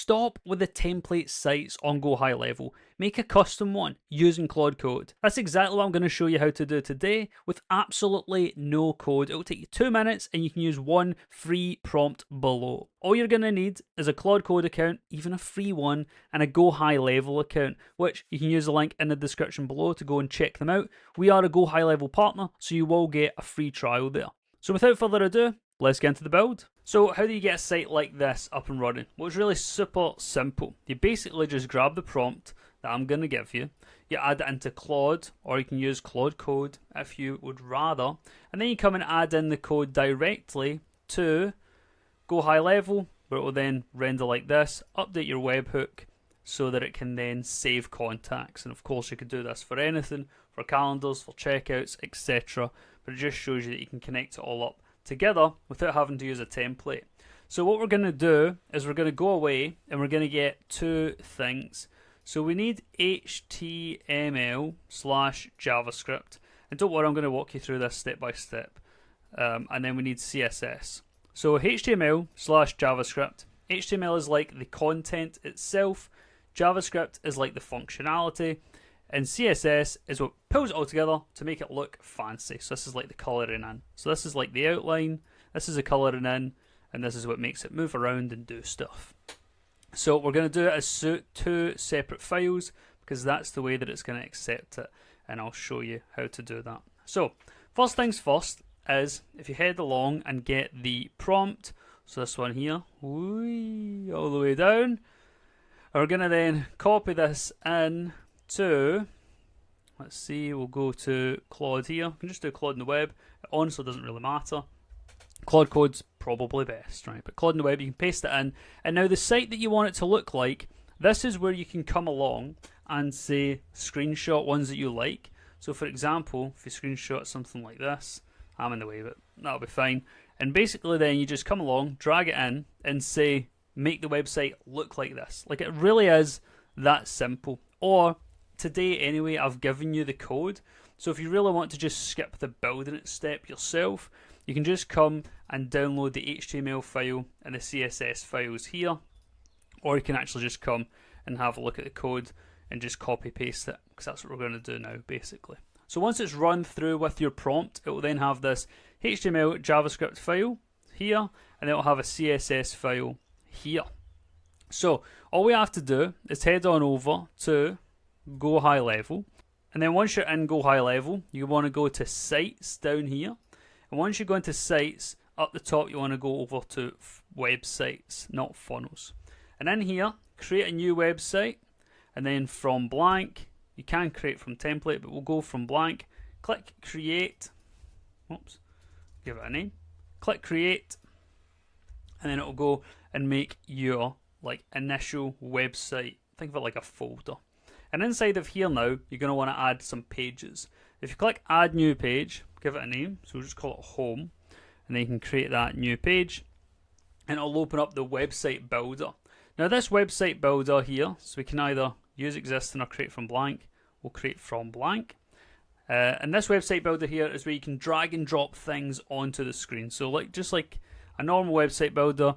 Stop with the template sites on GoHighLevel. Make a custom one using Claude Code. That's exactly what I'm going to show you how to do today with absolutely no code. It will take you 2 minutes and you can use one free prompt below. All you're going to need is a Claude Code account, even a free one, and a GoHighLevel account, which you can use the link in the description below to go and check them out. We are a GoHighLevel partner, so you will get a free trial there. So without further ado, let's get into the build. So how do you get a site like this up and running? Well, it's really super simple. You basically just grab the prompt that I'm going to give you, you add it into Claude, or you can use Claude Code if you would rather, and then you come and add in the code directly to GoHighLevel, where it will then render like this, update your webhook so that it can then save contacts. And of course you could do this for anything, for calendars, for checkouts, etc. But it just shows you that you can connect it all up together without having to use a template. So what we're going to do is we're going to go away and we're going to get two things. So we need HTML/JavaScript, and don't worry, I'm going to walk you through this step by step. And then we need CSS. So HTML/JavaScript. HTML is like the content itself, JavaScript is like the functionality, and CSS is what pulls it all together to make it look fancy. So this is like the colouring in. So this is like the outline, this is the colouring in, and this is what makes it move around and do stuff. So we're going to do it as two separate files because that's the way that it's going to accept it, and I'll show you how to do that. So first things first is if you head along and get the prompt, so this one here, all the way down, we're going to then copy this in to, let's see, we'll go to Claude here. You can just do Claude in the web. It honestly doesn't really matter. Claude Code's probably best, right? But Claude in the web, you can paste it in. And now the site that you want it to look like, this is where you can come along and say screenshot ones that you like. So for example, if you screenshot something like this, I'm in the way, but that'll be fine. And basically then you just come along, drag it in, and say, make the website look like this. Like it really is that simple. Or today anyway, I've given you the code. So if you really want to just skip the building it step yourself, you can just come and download the HTML file and the CSS files here. Or you can actually just come and have a look at the code and just copy paste it, because that's what we're going to do now basically. So once it's run through with your prompt, it will then have this HTML JavaScript file here, and it will have a CSS file here. So all we have to do is head on over to GoHighLevel, and then once you're in GoHighLevel, you want to go to Sites down here, and once you go into Sites, up the top you want to go over to Websites, not Funnels. And in here, create a new website, and then from blank, you can create from template, but we'll go from blank, click Create, oops, give it a name, click Create, and then it'll go and make your like initial website. Think of it like a folder. And inside of here now, you're going to want to add some pages. If you click Add New Page, give it a name, so we'll just call it Home, and then you can create that new page, and it'll open up the website builder. Now this website builder here, so we can either use existing or create from blank. We'll create from blank. And this website builder here is where you can drag and drop things onto the screen. So like just like a normal website builder,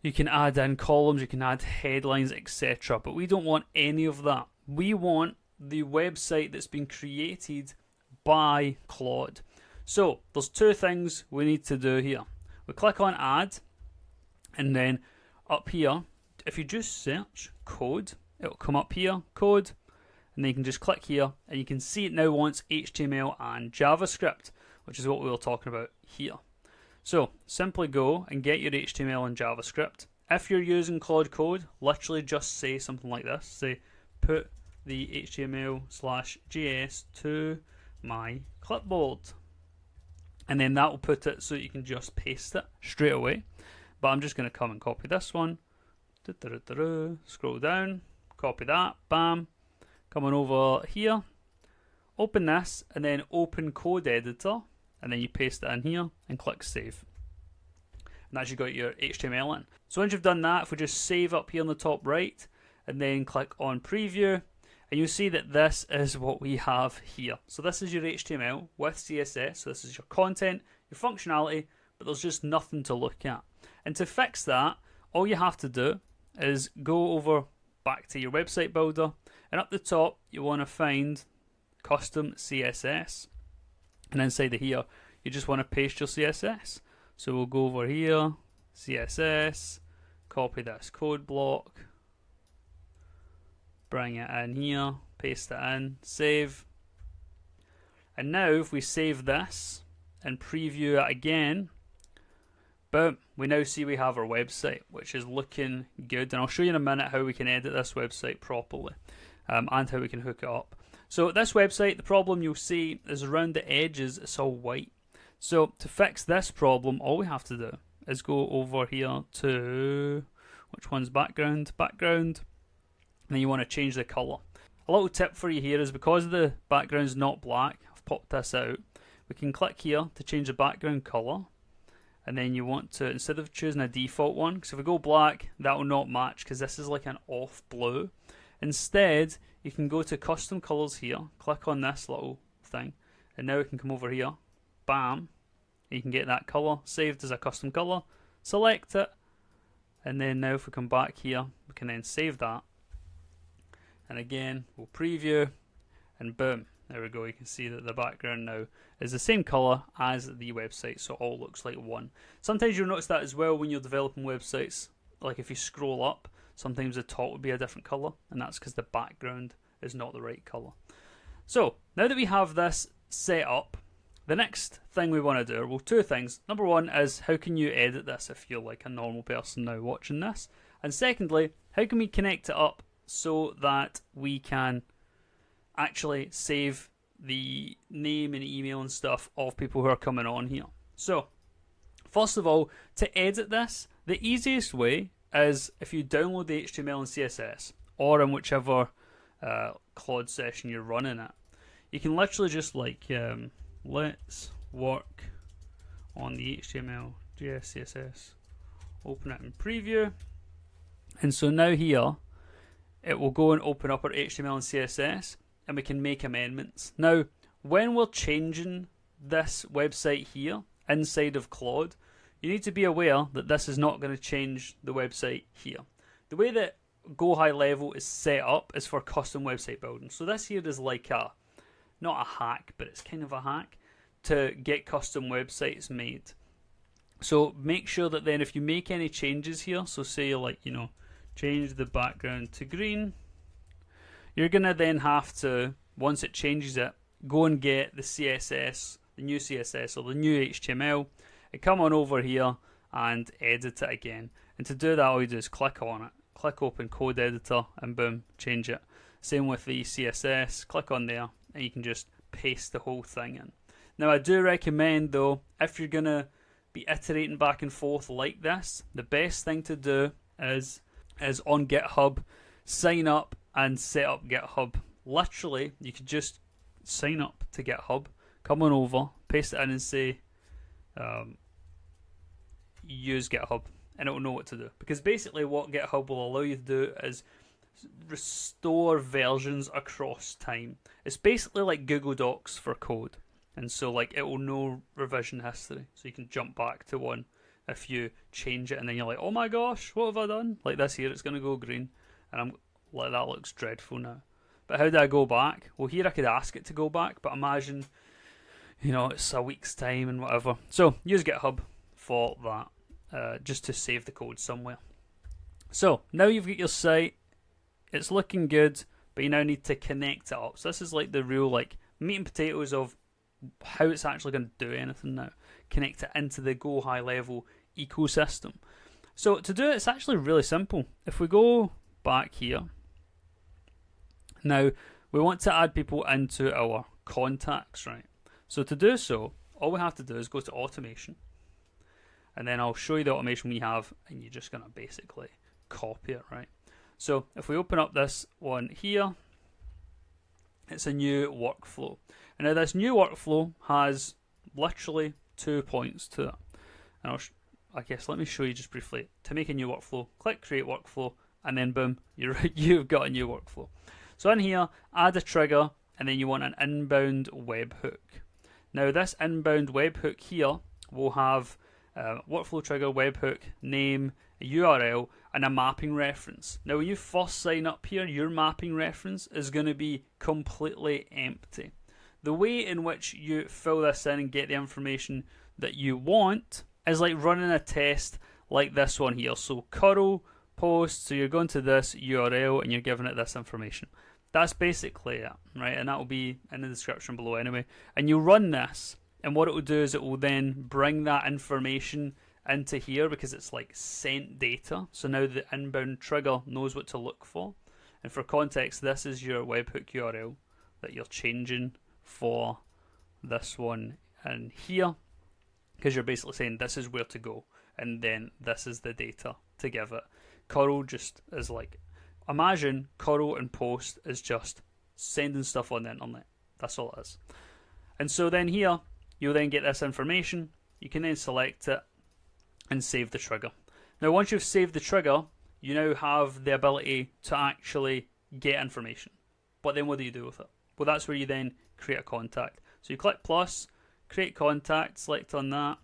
you can add in columns, you can add headlines, etc. But we don't want any of that. We want the website that's been created by Claude. So there's two things we need to do here. We click on Add, and then up here, if you just search code, it'll come up here, code, and then you can just click here, and you can see it now wants HTML and JavaScript, which is what we were talking about here. So simply go and get your HTML and JavaScript. If you're using Claude Code, literally just say something like this. Say, put the HTML/JS to my clipboard. And then that will put it so you can just paste it straight away. But I'm just going to come and copy this one. Scroll down, copy that, bam. Come on over here, open this, and then open code editor, and then you paste it in here and click save. And that's you got your HTML in. So once you've done that, if we just save up here on the top right, and then click on preview, and you'll see that this is what we have here. So this is your HTML with CSS, so this is your content, your functionality, but there's just nothing to look at. And to fix that, all you have to do is go over back to your website builder, and up the top you want to find custom CSS, and inside of here you just want to paste your CSS. So we'll go over here, CSS, copy this code block, bring it in here, paste it in, save. And now if we save this and preview it again, boom, we now see we have our website, which is looking good. And I'll show you in a minute how we can edit this website properly, and how we can hook it up. So this website, the problem you'll see is around the edges, it's all white. So to fix this problem, all we have to do is go over here to, which one's background? Background. And then you want to change the colour. A little tip for you here is because the background's not black, I've popped this out, we can click here to change the background colour. And then you want to, instead of choosing a default one, because if we go black, that will not match because this is like an off blue. Instead, you can go to custom colours here, click on this little thing, and now we can come over here, bam, and you can get that colour saved as a custom colour, select it, and then now if we come back here, we can then save that. And again, we'll preview, and boom, there we go. You can see that the background now is the same colour as the website, so it all looks like one. Sometimes you'll notice that as well when you're developing websites. Like if you scroll up, sometimes the top would be a different colour, and that's because the background is not the right colour. So now that we have this set up, the next thing we want to do, well, two things. Number one is how can you edit this if you're like a normal person now watching this? And secondly, how can we connect it up so that we can actually save the name and email and stuff of people who are coming on here. So first of all, to edit this, the easiest way is if you download the HTML and CSS, or in whichever Claude session you're running it, you can literally just like let's work on the HTML, JS, CSS, open it in preview, and so now here it will go and open up our HTML and CSS, and we can make amendments. Now, when we're changing this website here inside of Claude, you need to be aware that this is not going to change the website here. The way that GoHighLevel is set up is for custom website building. So this here is like a, not a hack, but it's kind of a hack to get custom websites made. So make sure that then if you make any changes here, so say like, you know, change the background to green, you're going to then have to, once it changes it, go and get the CSS, the new CSS or the new HTML, and come on over here and edit it again. And to do that, all you do is click on it, click open code editor, and boom, change it. Same with the CSS, click on there, and you can just paste the whole thing in. Now I do recommend though, if you're going to be iterating back and forth like this, the best thing to do is on GitHub, sign up and set up GitHub. Literally, you could just sign up to GitHub, come on over, paste it in and say use GitHub, and it will know what to do. Because basically what GitHub will allow you to do is restore versions across time. It's basically like Google Docs for code. And so like it will know revision history. So you can jump back to one if you change it and then you're like, oh my gosh, what have I done? Like this here, it's going to go green. And I'm like, that looks dreadful now. But how do I go back? Well, here I could ask it to go back, but imagine, you know, it's a week's time and whatever. So use GitHub for that, just to save the code somewhere. So now you've got your site. It's looking good, but you now need to connect it up. So this is like the real like meat and potatoes of how it's actually going to do anything now. Connect it into the GoHighLevel ecosystem. So to do it, it's actually really simple. If we go back here, now we want to add people into our contacts, right? So to do so, all we have to do is go to automation, and then I'll show you the automation we have, and you're just going to basically copy it, right? So if we open up this one here, it's a new workflow. And now this new workflow has literally 2 points to it. And I guess let me show you just briefly. To make a new workflow, click create workflow, and then boom, you've got a new workflow. So in here, add a trigger, and then you want an inbound webhook. Now this inbound webhook here will have workflow trigger, webhook, name, a URL, and a mapping reference. Now when you first sign up here, your mapping reference is going to be completely empty. The way in which you fill this in and get the information that you want is like running a test like this one here. So curl post, so you're going to this URL and you're giving it this information. That's basically it, right? And that will be in the description below anyway. And you run this, and what it will do is it will then bring that information into here because it's like sent data. So now the inbound trigger knows what to look for. And for context, this is your webhook URL that you're changing for this one in here, because you're basically saying this is where to go, and then this is the data to give it. Curl just is like, imagine curl and post is just sending stuff on the internet. That's all it is. And so then here, you'll then get this information. You can then select it and save the trigger. Now once you've saved the trigger, you now have the ability to actually get information. But then what do you do with it? Well, that's where you then create a contact. So you click plus, create contact, select on that.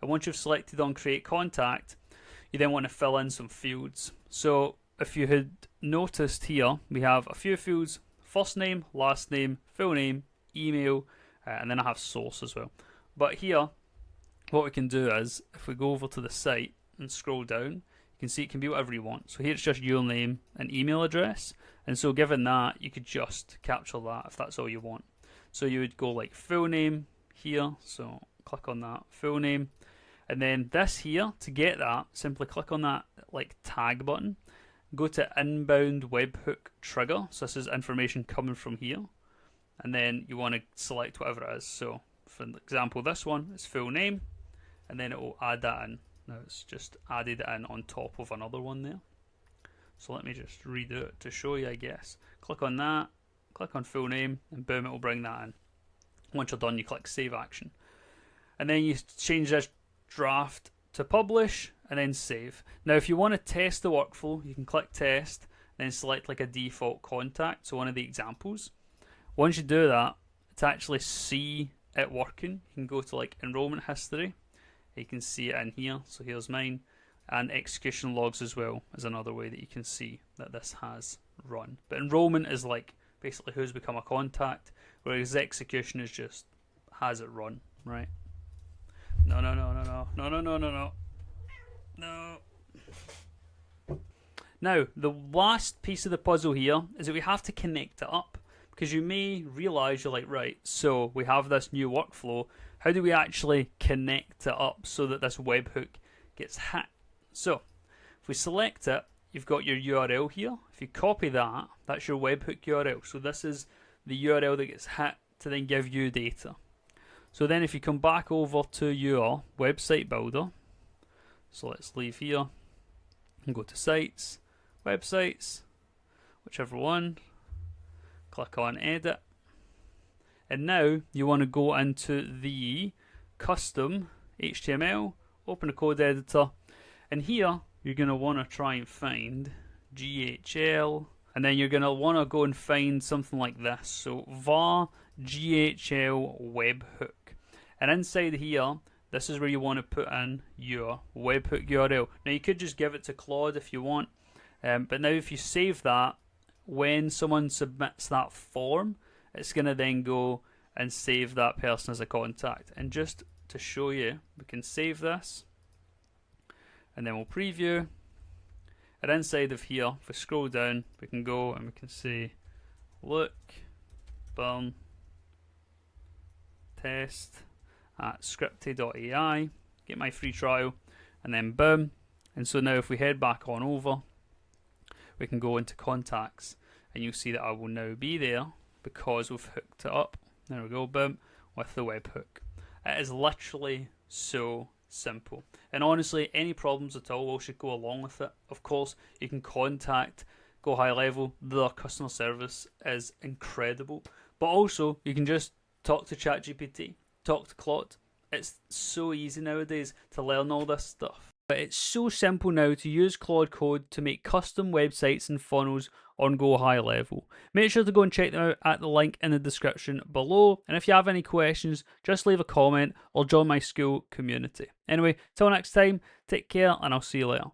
And once you've selected on create contact, you then want to fill in some fields. So if you had noticed here, we have a few fields: first name, last name, full name, email, and then I have source as well. But here, what we can do is, if we go over to the site and scroll down, you can see it can be whatever you want. So here it's just your name and email address. And so given that, you could just capture that if that's all you want. So you would go like full name here. So click on that, full name. And then this here, to get that, simply click on that like tag button. Go to inbound webhook trigger. So this is information coming from here. And then you want to select whatever it is. So for example, this one is full name. And then it will add that in. Now it's just added it in on top of another one there. So let me just redo it to show you, I guess. Click on that, click on full name, and boom, it will bring that in. Once you're done, you click save action. And then you change this draft to publish, and then save. Now if you want to test the workflow, you can click test, then select like a default contact, so one of the examples. Once you do that, to actually see it working, you can go to like enrollment history. You can see it in here, so here's mine. And execution logs as well is another way that you can see that this has run. But enrollment is like basically who's become a contact, whereas execution is just has it run, right? No. Now, the last piece of the puzzle here is that we have to connect it up, because you may realize you're like, right, so we have this new workflow. How do we actually connect it up so that this webhook gets hit? So, if we select it, you've got your URL here. If you copy that, that's your webhook URL. So this is the URL that gets hit to then give you data. So then if you come back over to your website builder, so let's leave here and go to sites, websites, whichever one, click on edit. And now you want to go into the custom HTML, open a code editor, and here you're going to want to try and find GHL, and then you're going to want to go and find something like this. So var GHL webhook. And inside here, this is where you want to put in your webhook URL. Now you could just give it to Claude if you want, but now if you save that, when someone submits that form, it's going to then go and save that person as a contact. And just to show you, we can save this, and then we'll preview. And inside of here, if we scroll down, we can go and we can say, look, boom, test at scripty.ai, get my free trial, and then boom. And so now if we head back on over, we can go into contacts, and you'll see that I will now be there because we've hooked it up. There we go, boom, with the webhook. It is literally so simple. And honestly, any problems at all will should go along with it. Of course, you can contact GoHighLevel. Their customer service is incredible. But also, you can just talk to ChatGPT, talk to Claude. It's so easy nowadays to learn all this stuff. But it's so simple now to use Claude Code to make custom websites and funnels on GoHighLevel. Make sure to go and check them out at the link in the description below. And if you have any questions, just leave a comment or join my school community. Anyway, till next time, take care and I'll see you later.